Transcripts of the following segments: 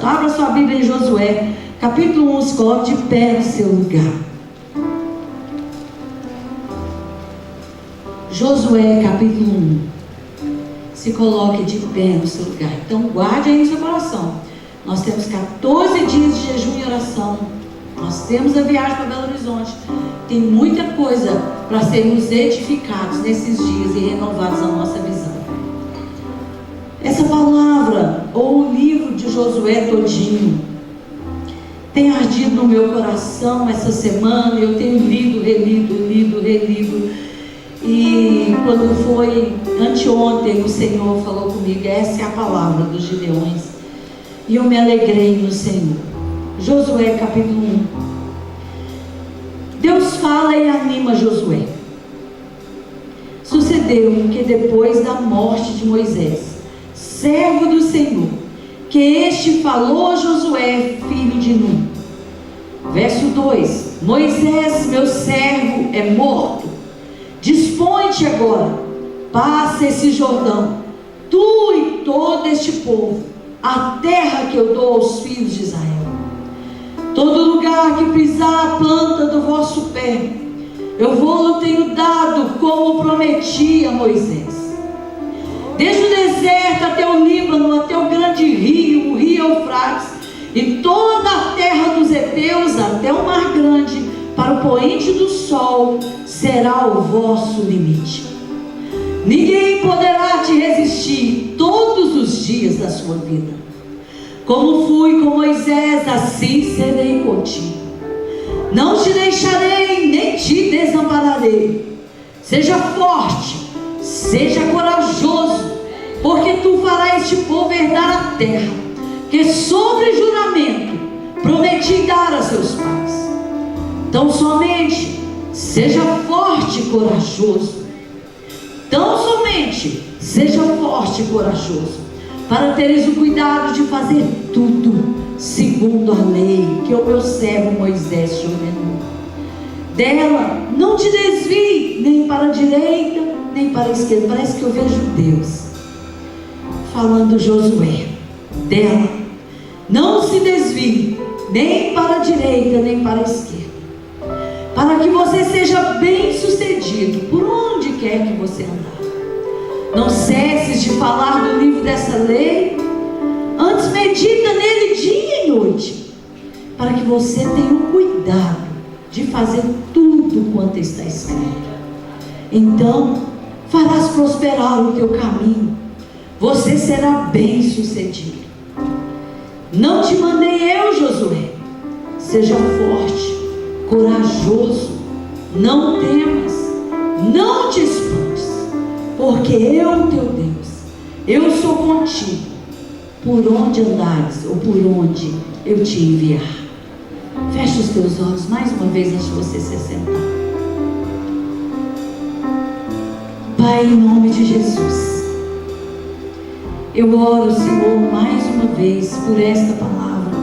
Abra sua Bíblia em Josué, capítulo 1, se coloque de pé no seu lugar. Josué, capítulo 1. Se coloque de pé no seu lugar. Então guarde aí no seu coração. Nós temos 14 dias de jejum e oração. Nós temos a viagem para Belo Horizonte. Tem muita coisa para sermos edificados nesses dias e renovados na nossa visão. Essa palavra, ou o livro de Josué todinho, tem ardido no meu coração essa semana. Eu tenho lido, relido. E quando foi anteontem, o Senhor falou comigo: essa é a palavra dos Gideões. E eu me alegrei no Senhor. Josué capítulo 1. Deus fala e anima Josué. Sucedeu que depois da morte de Moisés, servo do Senhor, que este falou a Josué, filho de Nun. Verso 2: Moisés, meu servo, é morto. Dispõe-te agora, passa esse Jordão, tu e todo este povo, a terra que eu dou aos filhos de Israel. Todo lugar que pisar a planta do vosso pé, eu vou-lo tenho dado, como prometi a Moisés. Desde o deserto até o Líbano, até o grande rio, o rio Eufrates, e toda a terra dos heteus, até o mar grande, para o poente do sol, será o vosso limite. Ninguém poderá te resistir todos os dias da sua vida. Como fui com Moisés, assim serei contigo. Não te deixarei, nem te desampararei. Seja forte, seja corajoso, porque tu farás este povo herdar a terra, que sobre juramento prometi dar a seus pais. Tão somente seja forte e corajoso. Tão somente seja forte e corajoso, para teres o cuidado de fazer tudo segundo a lei que o meu servo Moisés te ordenou. Dela não te desvie nem para a direita nem para a esquerda. Parece que eu vejo Deus falando Josué. Dela não se desvie nem para a direita nem para a esquerda, para que você seja bem sucedido por onde quer que você andar. Não cesses de falar do livro dessa lei, antes medita nele dia e noite, para que você tenha o cuidado de fazer tudo quanto está escrito. Então farás prosperar o teu caminho, você será bem sucedido. Não te mandei eu, Josué? Seja forte, corajoso, não temas, não te espantes, porque eu, teu Deus, eu sou contigo, por onde andares ou por onde eu te enviar. Feche os teus olhos mais uma vez antes de você se sentar. Pai, em nome de Jesus, eu oro, Senhor, mais uma vez por esta palavra.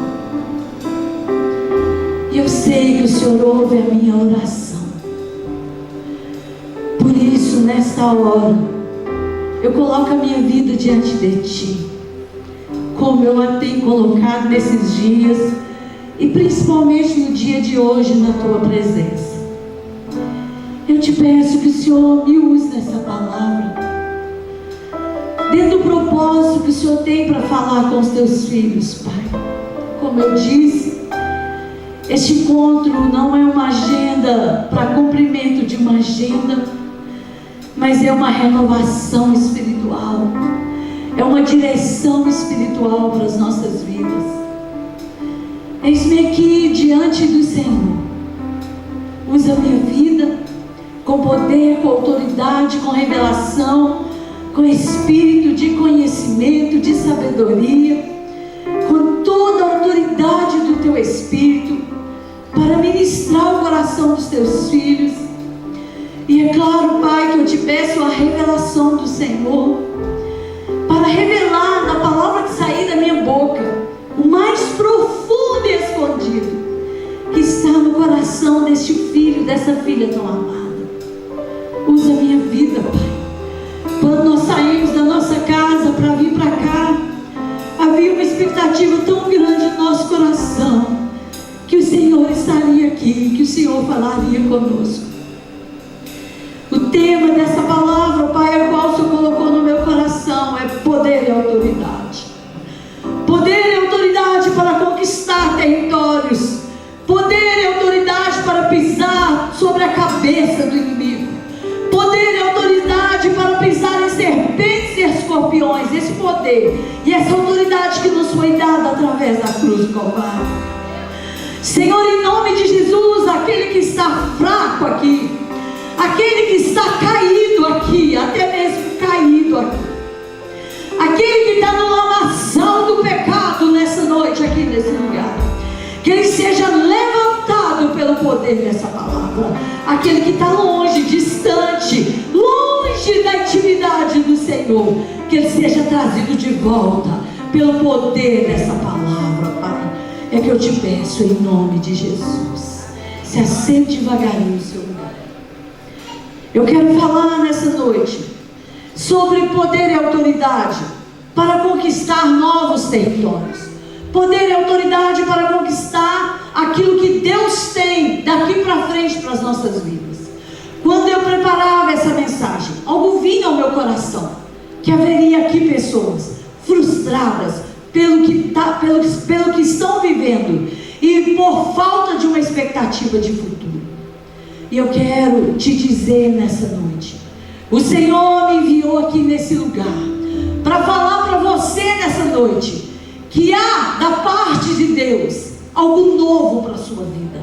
E eu sei que o Senhor ouve a minha oração. Por isso, nesta hora, eu coloco a minha vida diante de Ti, como eu a tenho colocado nesses dias, e principalmente no dia de hoje, na Tua presença. Eu te peço que o Senhor me use nessa palavra, dentro do propósito que o Senhor tem para falar com os Teus filhos, Pai. Como eu disse, este encontro não é uma agenda para cumprimento de uma agenda, mas é uma renovação espiritual, é uma direção espiritual para as nossas vidas. Eis-me aqui diante do Senhor. Usa a minha vida com poder, com autoridade, com revelação, com espírito de conhecimento, de sabedoria, com toda a autoridade do Teu Espírito, para ministrar o coração dos Teus filhos. E é claro, Pai, que eu te peço a revelação do Senhor, para revelar na palavra que sair da minha boca o mais profundo e escondido que está no coração deste filho, dessa filha tão amada. Usa a minha vida, Pai. Quando nós saímos da nossa casa para vir para cá, havia uma expectativa tão grande no nosso coração, que o Senhor estaria aqui, que o Senhor falaria conosco. O tema dessa palavra, Pai, a qual o Senhor colocou no meu coração, é poder e autoridade. Poder e autoridade para conquistar territórios. Poder e autoridade para pisar sobre a cabeça do inimigo. Poder e autoridade para pisar em serpentes e escorpiões. Esse poder e essa autoridade que nos foi dada através da cruz do Calvário. Senhor, em nome de Jesus, aquele que está fraco aqui, aquele que está caído aqui, até mesmo caído aqui, aquele que está no lamaçal do pecado nessa noite, aqui nesse lugar, que ele seja levantado pelo poder dessa palavra. Aquele que está longe, distante, longe da intimidade do Senhor, que ele seja trazido de volta pelo poder dessa palavra, Pai. É que eu te peço em nome de Jesus. Se assente devagarinho no seu lugar. Eu quero falar nessa noite sobre poder e autoridade para conquistar novos territórios. Poder e autoridade para conquistar aquilo que Deus tem daqui para frente para as nossas vidas. Quando eu preparava essa mensagem, algo vinha ao meu coração, que haveria aqui pessoas frustradas pelo que estão vivendo e por falta de uma expectativa de futuro. E eu quero te dizer nessa noite, o Senhor me enviou aqui nesse lugar para falar para você nessa noite que há da parte de Deus algo novo para a sua vida.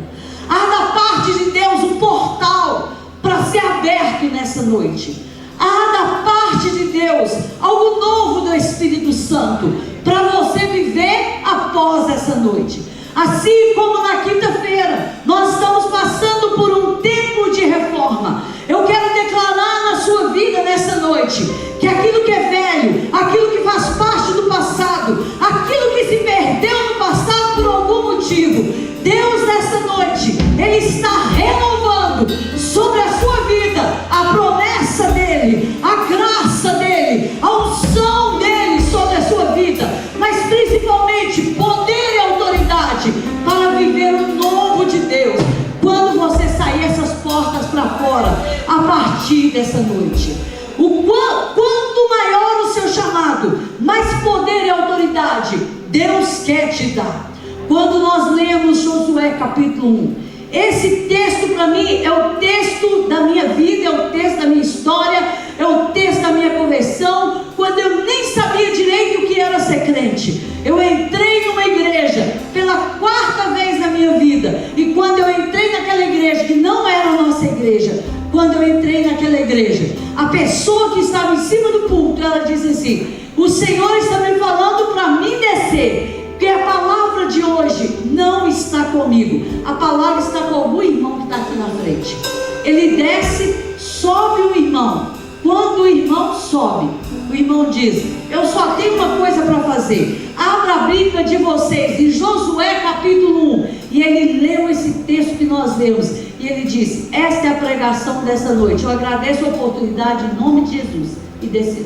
Há da parte de Deus um portal para ser aberto nessa noite. Há da parte de Deus algo novo do Espírito Santo para você viver após essa noite. Assim como na quinta-feira nós estamos passando por um tempo de reforma, eu quero declarar na sua vida nessa noite que aquilo que é velho, aquilo que faz parte do passado, aquilo que se perdeu no passado por algum motivo, Deus nessa noite, Ele está renovando sobre a sua vida a promessa dEle, a graça dEle, a unção dEle sobre a sua vida, mas principalmente poder e autoridade para viver o novo de Deus. Quando você sair essas portas para fora, a partir dessa noite, quanto maior o seu chamado, mais poder e autoridade Deus quer te dar. Quando nós lemos Josué capítulo 1, esse texto para mim é o texto da minha vida, é o texto da minha história, é o texto da minha conversão. Quando eu nem sabia direito o que era ser crente, eu entrei numa igreja pela 4ª vez na minha vida, e quando eu entrei naquela igreja, que não era a nossa igreja, quando eu entrei naquela igreja, a pessoa que estava em cima do púlpito, ela disse assim: o Senhor está me falando para mim descer, porque a palavra de hoje não está comigo, a palavra está com algum irmão que está aqui na frente. Ele desce, sobe o irmão. Quando o irmão sobe, o irmão diz: eu só tenho uma coisa para fazer. Abra a Bíblia de vocês em Josué capítulo 1. E ele leu esse texto que nós lemos, e ele diz: esta é a pregação dessa noite. Eu agradeço a oportunidade em nome de Jesus, e desci.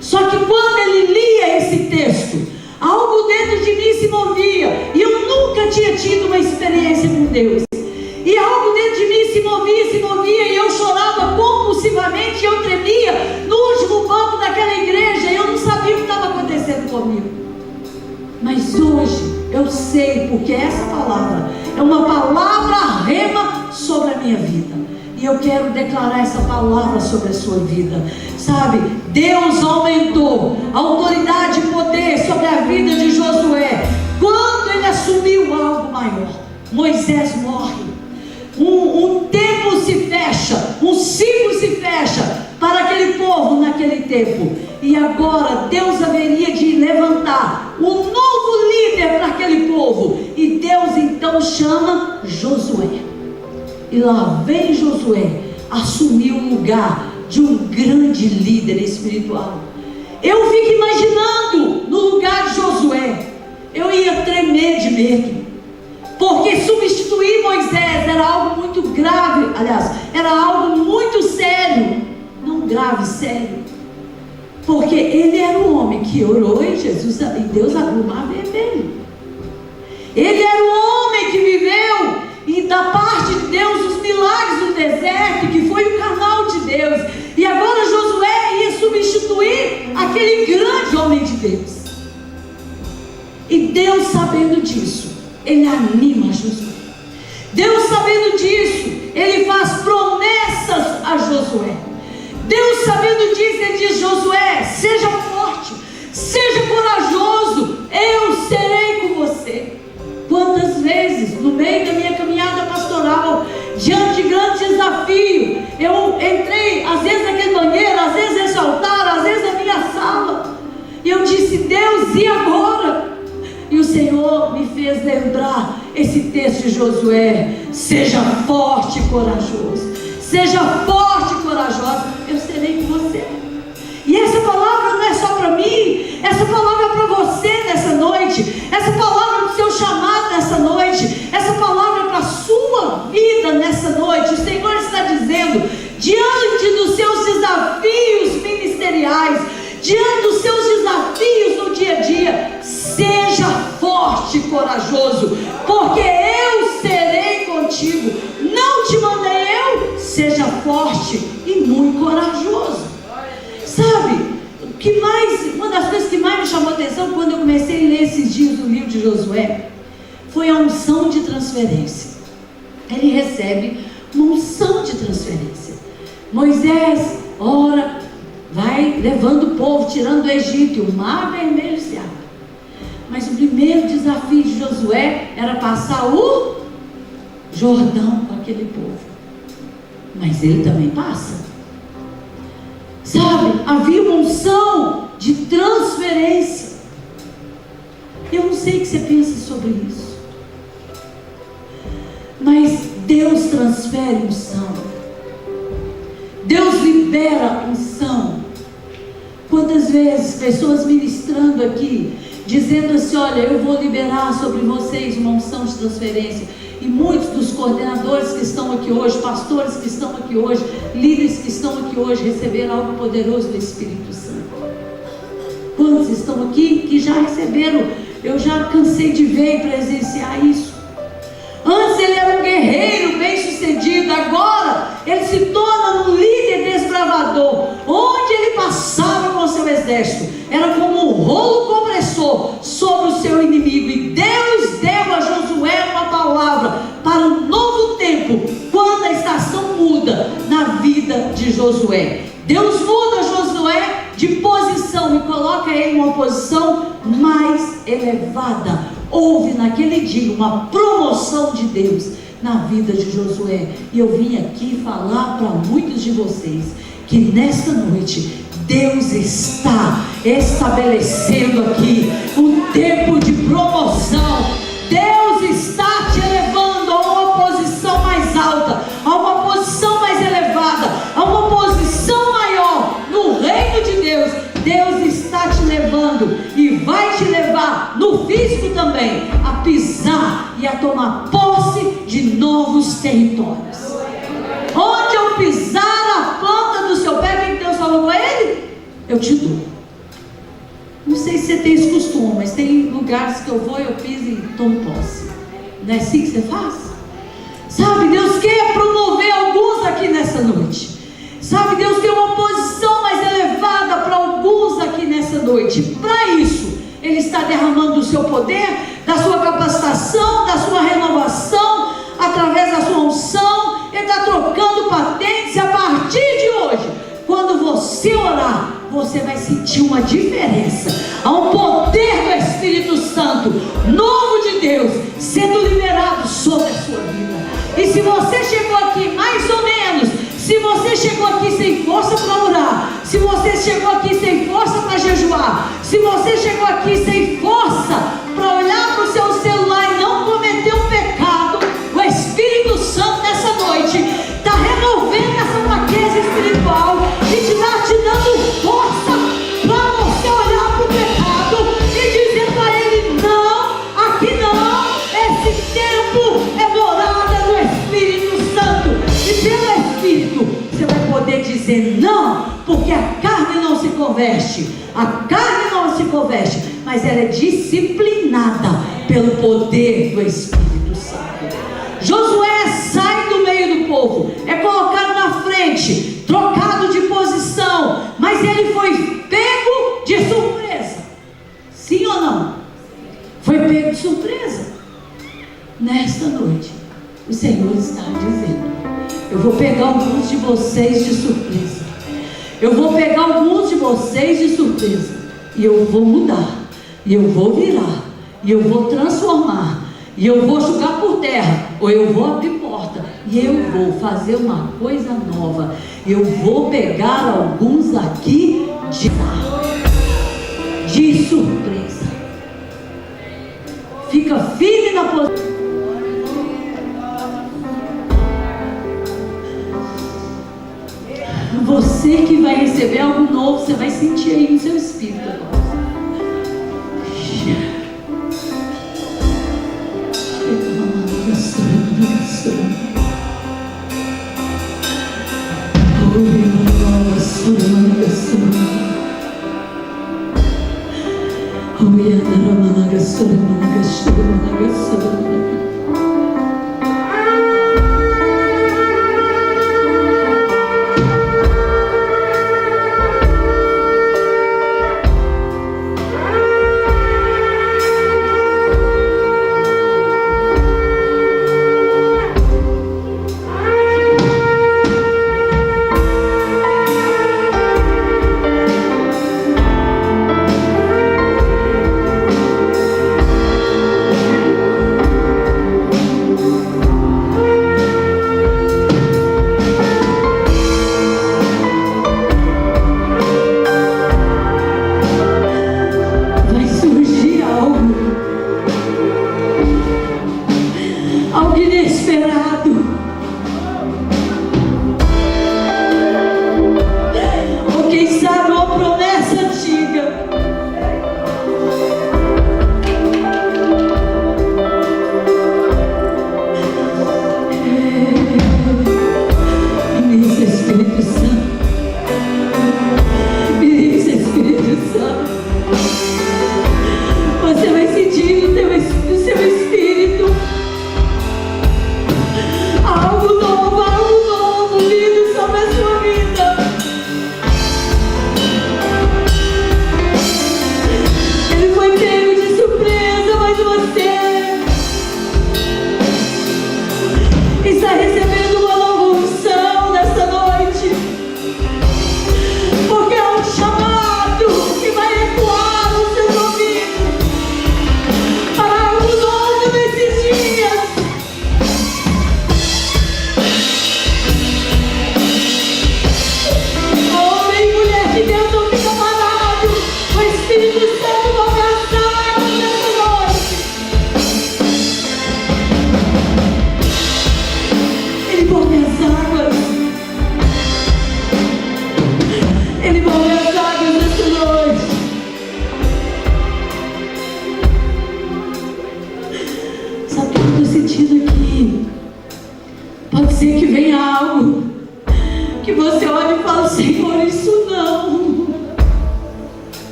Só que quando ele lia esse texto, algo dentro de mim se movia, e eu nunca tinha tido uma experiência com Deus, e algo dentro de mim se movia, e eu chorava compulsivamente, e eu tremia no último banco daquela igreja, e eu não sabia o que estava acontecendo comigo. Mas hoje eu sei, porque essa palavra é uma palavra rema sobre a minha vida, e eu quero declarar essa palavra sobre a sua vida. Sabe, Deus aumentou a autoridade e poder sobre a vida de Josué quando ele assumiu algo maior. Moisés morre, um templo se fecha, um ciclo se fecha para aquele povo naquele tempo, e agora Deus haveria de levantar um novo líder para aquele povo, e Deus então chama Josué, e lá vem Josué assumir o lugar de um grande líder espiritual. Eu fico imaginando no lugar de Josué, eu ia tremer de medo, porque substituir Moisés era algo muito grave, aliás, era algo muito sério, não grave, sério. Porque ele era um homem que orou e Deus abriu o mar vermelho. Ele era um homem que viveu e da parte de Deus os milagres do deserto, que foi o canal de Deus. E agora Josué ia substituir aquele grande homem de Deus. E Deus, sabendo disso, ele anima Josué. Deus, sabendo disso, ele faz promessas a Josué. Deus, sabendo disso, ele diz: Josué, seja forte, seja corajoso, eu serei com você. Quantas vezes, no meio da minha caminhada pastoral, diante de grandes desafios, eu entrei, às vezes naquele banheiro, às vezes nesse altar, às vezes na minha sala, e eu disse: Deus, e agora? E o Senhor me fez lembrar esse texto de Josué: seja forte e corajoso, seja forte e corajosa, eu serei com você. E essa palavra não é só para mim, essa palavra é para você nessa noite, essa palavra é do seu chamado nessa noite, essa palavra é para a sua vida nessa noite. O Senhor está dizendo, diante dos seus desafios ministeriais, diante dos seus desafios no dia a dia, seja forte e corajoso, porque eu serei contigo. Não te mandei eu? Seja forte e muito corajoso. Sabe, uma das coisas que mais me chamou a atenção quando eu comecei a ler esses dias do livro de Josué, foi a unção de transferência. Ele recebe uma unção de transferência. Moisés ora, vai levando o povo, tirando do Egito, e o mar vermelho se abre. Mas o primeiro desafio de Josué era passar o Jordão com aquele povo. Mas ele também passa. Sabe, havia uma unção de transferência. Eu não sei o que você pensa sobre isso, mas Deus transfere unção. Deus libera unção. Quantas vezes pessoas ministrando aqui, dizendo assim: olha, eu vou liberar sobre vocês uma unção de transferência. E muitos dos coordenadores que estão aqui hoje, pastores que estão aqui hoje, líderes que estão aqui hoje, receberam algo poderoso do Espírito Santo. Quantos estão aqui que já receberam? Eu já cansei de ver e presenciar isso. Antes ele era um guerreiro bem sucedido, agora ele se torna um líder desbravador. Onde ele passava com o seu exército, era como um rolo compressor sobre o seu inimigo. E Deus deu a Josué uma palavra para um novo tempo, quando a estação muda na vida de Josué. Deus muda Josué de posição e coloca ele em uma posição mais elevada. Houve naquele dia uma promoção de Deus na vida de Josué. E eu vim aqui falar para muitos de vocês que nesta noite Deus está estabelecendo aqui um tempo de promoção. Deus está te elevando a uma posição mais alta, a uma posição mais elevada, a uma posição maior no reino de Deus. Deus está te levando e vai te levar no físico também a pisar e a tomar posse de novos territórios. Onde eu pisar a planta do seu pé, o que Deus falou com ele? Eu te dou. Não sei se você tem esse costume, mas tem lugares que eu vou, eu piso e tomo posse. Não é assim que você faz? Sabe, Deus quer promover alguns aqui nessa noite. Sabe, Deus tem uma posição mais elevada para alguns aqui nessa noite. Para isso, Ele está derramando o seu poder, da sua capacitação, da sua renovação, através da sua unção. Ele está trocando patentes. E a partir de hoje, quando você orar, você vai sentir uma diferença. Há um poder do Espírito Santo novo de Deus sendo liberado sobre a sua vida. E se você chegou aqui mais ou menos, se você chegou aqui sem força para orar, se você chegou aqui sem força para jejuar, se você chegou aqui sem força para olhar para o seu celular e não cometer um pecado, o Espírito Santo nessa noite está removendo essa fraqueza espiritual e está te dando força para você olhar para o pecado e dizer para ele: não, aqui não, esse tempo é morada do Espírito Santo. E pelo Espírito você vai poder dizer não, porque a carne não se corrompe converte, a carne não se converte, mas ela é disciplinada pelo poder do Espírito Santo. Josué sai do meio do povo, é colocado na frente, trocado de posição, mas ele foi pego de surpresa. Sim ou não? Foi pego de surpresa. Nesta noite, o Senhor está dizendo: eu vou pegar alguns de vocês de surpresa. Eu vou pegar alguns de vocês de surpresa. E eu vou mudar. E eu vou virar. E eu vou transformar. E eu vou jogar por terra. Ou eu vou abrir porta. E eu vou fazer uma coisa nova. Eu vou pegar alguns aqui de surpresa. Fica firme na posição. Você que vai receber algo novo, você vai sentir aí no seu espírito agora.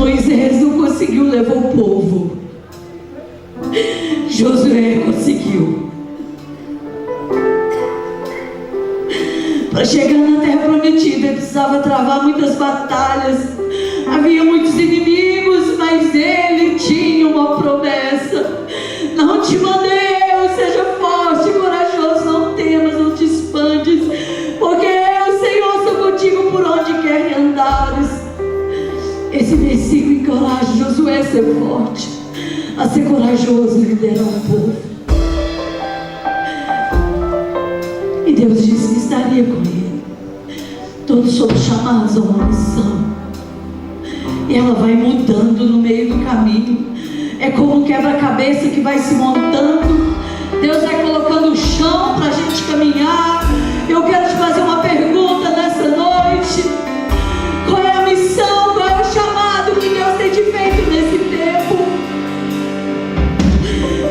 Moisés não conseguiu levar o povo, Josué conseguiu. Para chegar na terra prometida, ele precisava travar muitas batalhas, havia muitos inimigos, mas ele tinha uma promessa: não te mandei eu, seja forte e corajoso, não temas, não te espantes, porque eu, Senhor, sou contigo por onde quer ser forte, a ser corajoso e liderar o povo. E Deus disse que estaria com ele. Todos somos chamados a uma missão. E ela vai mudando no meio do caminho. É como um quebra-cabeça que vai se montando. Deus vai colocando o chão para a gente caminhar. Eu quero te fazer uma pergunta nessa noite. Qual é a missão? Qual é o chamado que Deus tem te feito nesse tempo?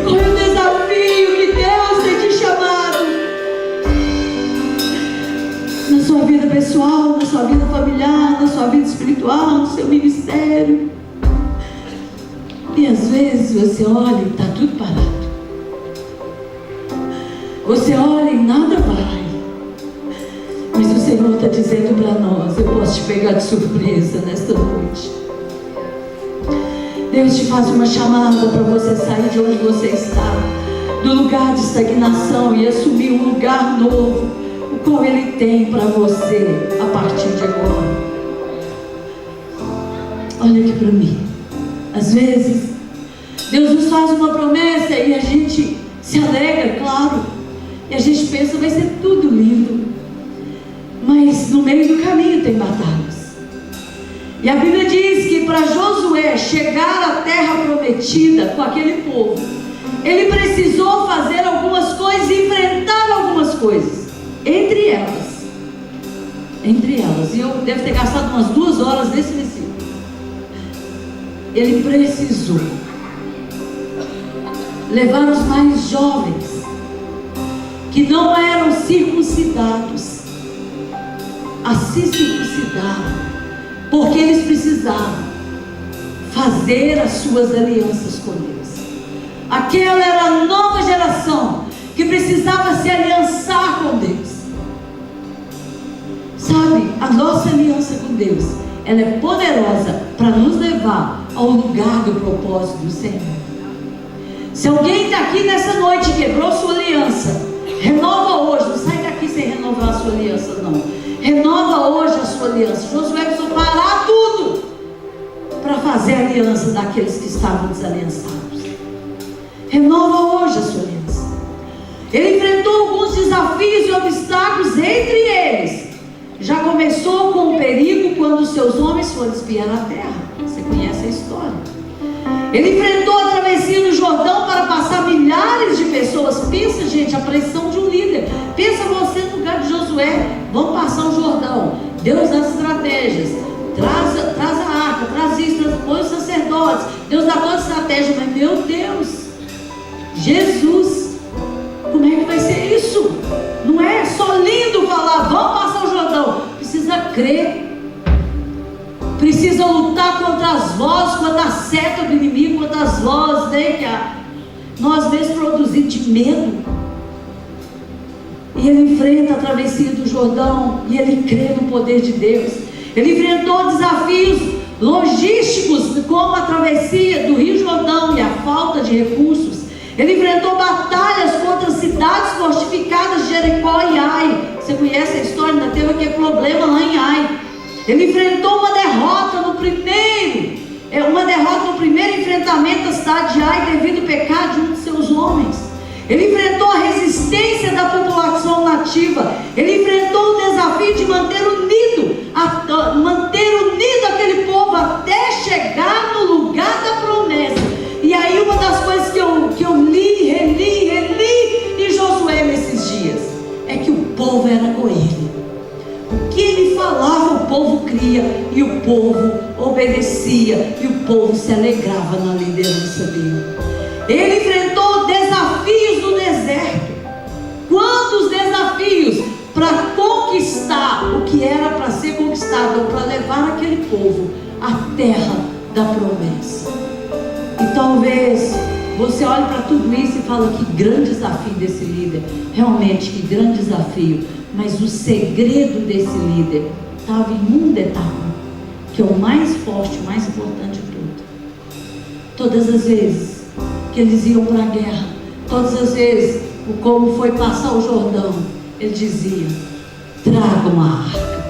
Qual é o desafio que Deus tem te chamado? Na sua vida pessoal, na sua vida familiar, na sua vida espiritual, no seu ministério. E às vezes você olha e está tudo parado. Você olha e nada vai. Mas o Senhor está dizendo para nós: eu posso te pegar de surpresa nesta noite. Deus te faz uma chamada para você sair de onde você está, do lugar de estagnação, e assumir um lugar novo, o qual Ele tem para você a partir de agora. Olha aqui para mim. Às vezes Deus nos faz uma promessa e a gente se alegra, claro, e a gente pensa vai ser tudo lindo, mas no meio do caminho tem batalhas. E a Bíblia diz que para Josué chegar à terra prometida com aquele povo, ele precisou fazer algumas coisas e enfrentar algumas coisas. Entre elas, e eu devo ter gastado umas 2 horas nesse versículo. Ele precisou levar os mais jovens, que não eram circuncidados, a se circuncidar, porque eles precisavam fazer as suas alianças com Deus. Aquela era a nova geração que precisava se aliançar com Deus. Sabe, a nossa aliança com Deus, ela é poderosa para nos levar ao lugar do propósito do Senhor. Se alguém está aqui nessa noite e quebrou sua aliança, renova hoje. Não sai daqui sem renovar a sua aliança, não. Renova hoje a sua aliança. Josué precisou parar tudo para fazer a aliança daqueles que estavam desaliançados. Renova hoje a sua aliança. Ele enfrentou alguns desafios e obstáculos, entre eles já começou com o perigo quando seus homens foram espiar a terra. Você conhece a história. Ele enfrentou a travessia do Jordão para passar milhares de pessoas. Pensa, gente, a pressão de um líder. Pensa você no lugar de Josué. Vamos passar o Jordão. Deus dá as estratégias. Traz a arca, traz isso, põe os sacerdotes. Deus dá toda a estratégia. Mas, meu Deus, Jesus, como é que vai ser isso? Não é só lindo falar, vamos passar o Jordão. Precisa crer. Precisa lutar contra as vozes, contra a seta do inimigo, contra as vozes, né, que nós mesmos produzimos de medo. E ele enfrenta a travessia do Jordão, e ele crê no poder de Deus. Ele enfrentou desafios logísticos, como a travessia do Rio Jordão e a falta de recursos. Ele enfrentou batalhas contra cidades fortificadas de Jericó e Ai. Você conhece a história? Ainda teve aquele problema lá em Ai. Ele enfrentou uma derrota no primeiro enfrentamento da cidade de Ai devido ao pecado de um de seus homens. Ele enfrentou a resistência da população nativa. Ele enfrentou o desafio de manter unido aquele povo até chegar no lugar da promessa. E aí uma das coisas que eu reli em Josué nesses dias é que o povo era com ele. O que ele falava, o povo cria, e o povo obedecia, e o povo se alegrava na liderança dele. Ele enfrentou desafios no deserto. Quantos desafios para conquistar o que era para ser conquistado, ou para levar aquele povo à terra da promessa. E talvez você olhe para tudo isso e fala: que grande desafio desse líder. Realmente, que grande desafio. Mas o segredo desse líder estava em um detalhe, que é o mais forte, o mais importante de tudo. Todas as vezes que eles iam para a guerra, todas as vezes, como foi passar o Jordão, ele dizia: tragam a arca,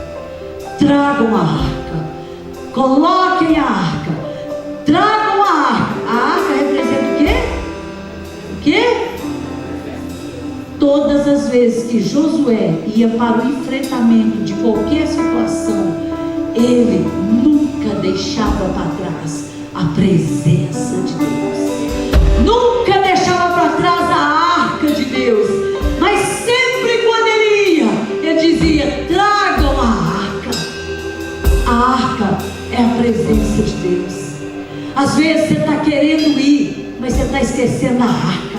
coloquem a arca, tragam a todas as vezes que Josué ia para o enfrentamento de qualquer situação, ele nunca deixava para trás a presença de Deus, nunca deixava para trás a arca de Deus, mas sempre quando ele ia, ele dizia: tragam a arca. A arca é a presença de Deus. Às vezes você está querendo ir, mas você está esquecendo a arca.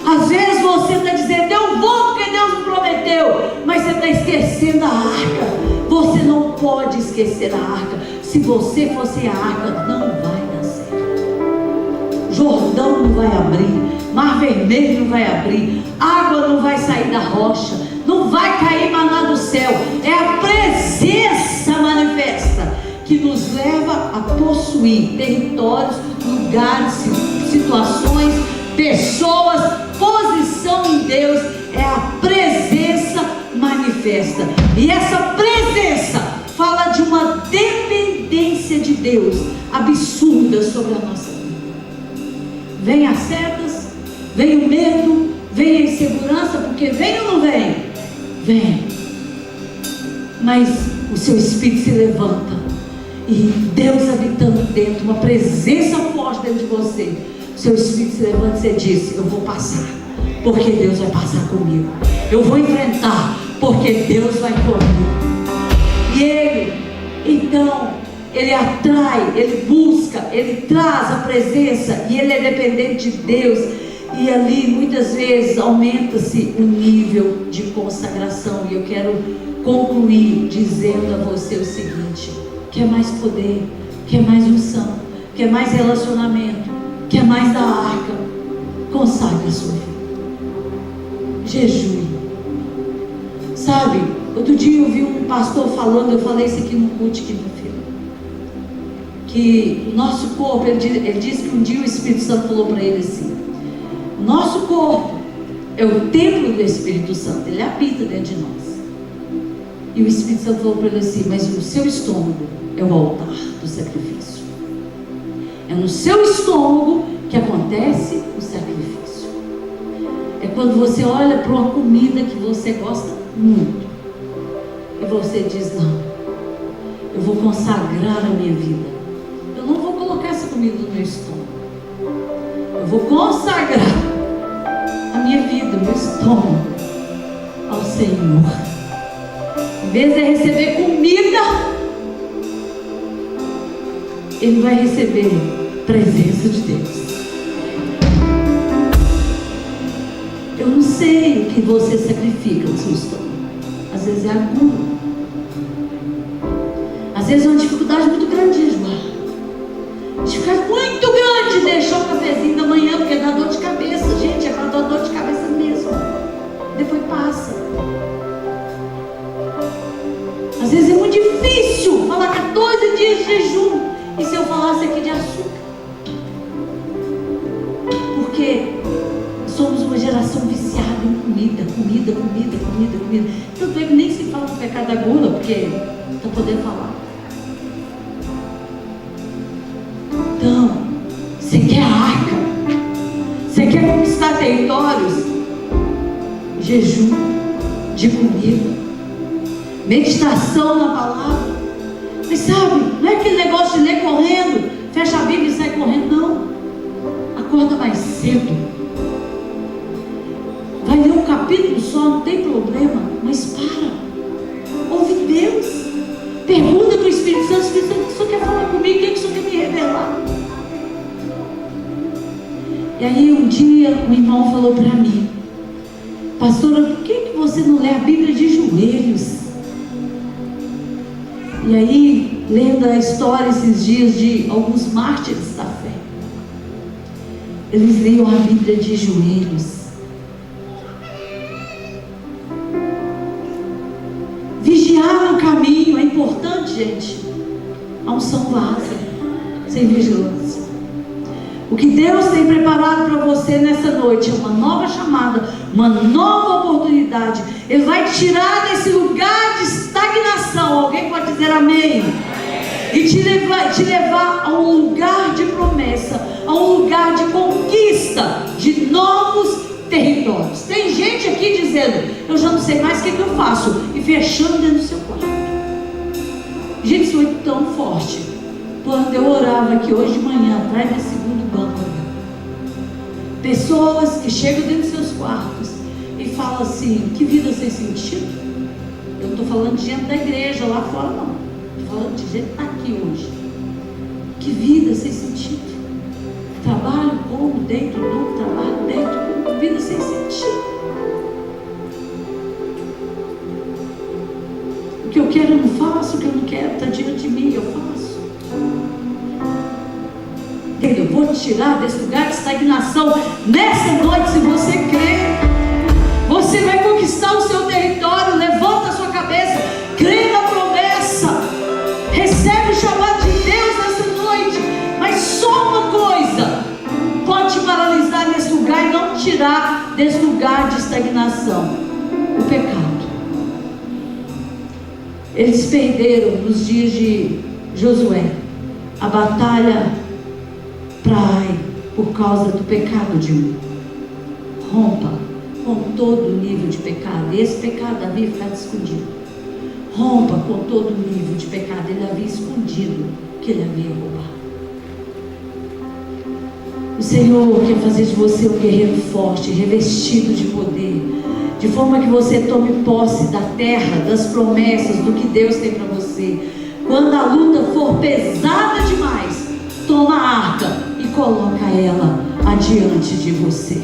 Às vezes você está dizendo: eu vou porque Deus me prometeu, mas você está esquecendo a arca. Você não pode esquecer a arca. Se você fosse a arca, não vai dar certo. Jordão não vai abrir, Mar Vermelho não vai abrir, água não vai sair da rocha, não vai cair maná do céu. É a presença manifesta que nos leva a possuir territórios, lugares, situações, pessoas, posição em Deus. É a presença manifesta. E essa presença fala de uma dependência de Deus absurda sobre a nossa vida. Vem as setas, vem o medo, vem a insegurança, porque vem ou não vem? Vem. Mas o seu espírito se levanta e Deus habitando dentro, uma presença forte dentro de você, o seu espírito se levanta e você diz: eu vou passar, porque Deus vai passar comigo. Eu vou enfrentar, porque Deus vai comigo. E ele, então, ele atrai, ele busca, ele traz a presença, e ele é dependente de Deus. E ali muitas vezes aumenta-se o nível de consagração. E eu quero concluir dizendo a você o seguinte: quer mais poder, quer mais unção, quer mais relacionamento, quer mais da arca? Consagre a sua vida, jejue. Sabe, outro dia eu vi um pastor falando, eu falei isso aqui no culto aqui, meu filho, que o nosso corpo, ele disse que um dia o Espírito Santo falou para ele assim: nosso corpo é o templo do Espírito Santo, ele habita dentro de nós. E o Espírito Santo falou para ele assim: mas o seu estômago é o altar do sacrifício. É no seu estômago que acontece o sacrifício. É quando você olha para uma comida que você gosta muito e você diz: não, eu vou consagrar a minha vida. Eu não vou colocar essa comida no meu estômago. Eu vou consagrar a minha vida, o meu estômago ao Senhor. Em vez de receber comida, ele vai receber presença de Deus. Eu não sei o que você sacrifica no seu estômago. Às vezes é a gula, às vezes é uma dificuldade muito grande de enjoar, dificuldade muito grande de deixar o cafezinho da manhã, porque dá dor de cabeça, gente, é para dar dor de cabeça mesmo, depois passa. Às vezes é muito difícil falar 14 dias de jejum, e se eu falasse aqui de açúcar, porque somos uma geração viciada em comida. Tanto é que nem se fala do pecado da gula, porque está podendo falar. Então, você quer a arca? Você quer conquistar territórios? Jejum de comida, meditação na palavra. Mas sabe, não é aquele negócio de ler correndo, fecha a Bíblia e sai correndo, não. Acorda mais cedo. Vai ler um capítulo só, não tem problema, mas para. Ouve Deus. Pergunta para o Espírito Santo: Espírito Santo, o que o Senhor quer falar comigo? O que o Senhor quer me revelar? E aí um dia um irmão falou para mim: pastora, por que você não lê a Bíblia de joelhos? E aí, lendo a história esses dias de alguns mártires da fé, eles liam a Bíblia de joelhos. Vigiar no caminho é importante, gente. A unção vaza sem vigilância. O que Deus tem preparado para você nessa noite é uma nova chamada, uma nova oportunidade. Ele vai te tirar desse lugar de estagnação. Alguém pode dizer amém? E te levar a um lugar de promessa, a um lugar de conquista de novos territórios. Tem gente aqui dizendo: e fechando dentro do seu quarto. Gente, isso foi tão forte. Quando eu orava aqui hoje de manhã, atrás desse segundo banco, pessoas que chegam dentro dos seus quartos e falam assim: que vida sem sentido. Eu não estou falando de gente da igreja lá fora, não. Estou falando de gente que está aqui hoje. Que vida sem sentido. Trabalho como, deito, não, trabalho, deito, como, vida sem sentido. O que eu quero eu não faço, o que eu não quero está diante de mim, eu faço. Eu vou te tirar desse lugar de estagnação nessa noite, se você crer. Você vai conquistar o seu território. Levanta a sua cabeça, crê na promessa, recebe o chamado de Deus nessa noite. Mas só uma coisa pode te paralisar nesse lugar e não tirar desse lugar de estagnação: o pecado. Eles perderam nos dias de Josué a batalha para Ai por causa do pecado de um. Rompa com todo o nível de pecado. Esse pecado havia ficado escondido. Rompa com todo o nível de pecado. Ele havia escondido que ele havia roubado. O Senhor quer fazer de você um guerreiro forte, revestido de poder, de forma que você tome posse da terra, das promessas, do que Deus tem para você. Quando a luta for pesada demais, toma a arca e coloca ela adiante de você.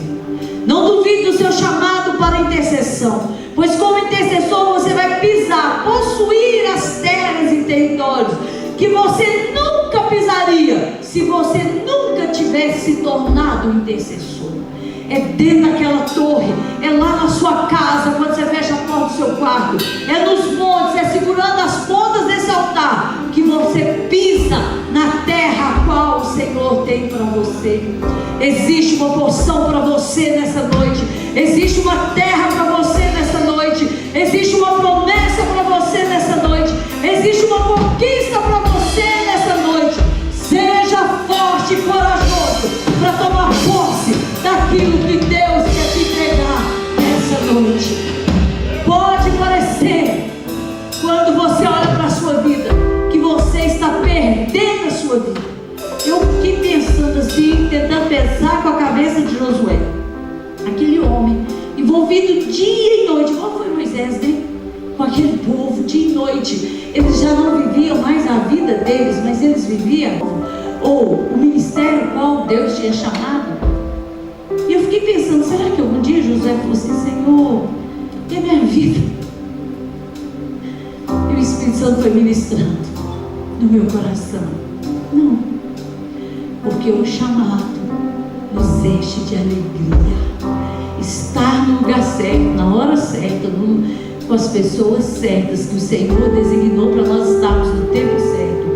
Não duvide do seu chamado para a intercessão, pois como intercessor você vai pisar, possuir as terras e territórios que você nunca pisaria se você nunca tivesse se tornado um intercessor. É dentro daquela torre, é lá na sua casa, quando você fecha a porta do seu quarto, é nos montes, é segurando as pontas desse altar que você pisa na terra a qual o Senhor tem para você. Existe uma porção para você nessa noite, existe uma terra para você nessa noite, existe uma promessa para você nessa noite, existe uma conquista para você nessa noite. Seja forte e corajoso para tomar posse daquilo que Deus quer te entregar nessa noite. Pode parecer, quando você olha para a sua vida, que você está perdendo a sua vida. Eu fiquei pensando assim, tentando pensar com a cabeça de Josué, aquele homem envolvido dia e noite. Qual foi Moisés, né? Com aquele povo dia e noite. Eles já não viviam mais a vida deles, mas eles viviam o ministério qual Deus tinha chamado. E eu fiquei pensando, será que algum dia Josué falou assim: Senhor, e a minha vida? E o Espírito Santo foi ministrando no meu coração. Não, porque o chamado nos enche de alegria. Estar no lugar certo, na hora certa, com as pessoas certas que o Senhor designou para nós estarmos no tempo certo,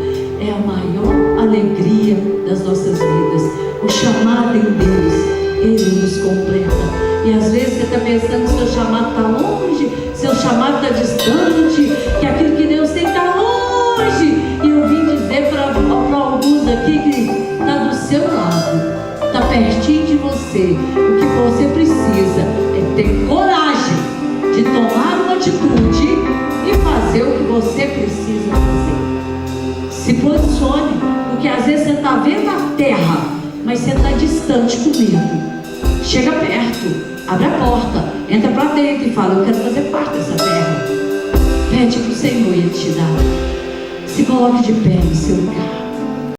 é a maior alegria das nossas vidas. O chamado em Deus, Ele nos completa. E às vezes você está pensando que seu chamado está longe, seu chamado está distante, que aquilo que Deus tem está longe. E eu vim dizer para alguns aqui que está do seu lado, está pertinho de você. O que você precisa é ter coragem de tomar uma atitude e fazer o que você precisa fazer. Se posicione, porque às vezes você está vendo a terra, mas você está distante com medo. Chega perto, abre a porta, entra para dentro e fala: eu quero fazer parte dessa terra. Pede para o Senhor e Ele te dá. Se coloque de pé no seu lugar.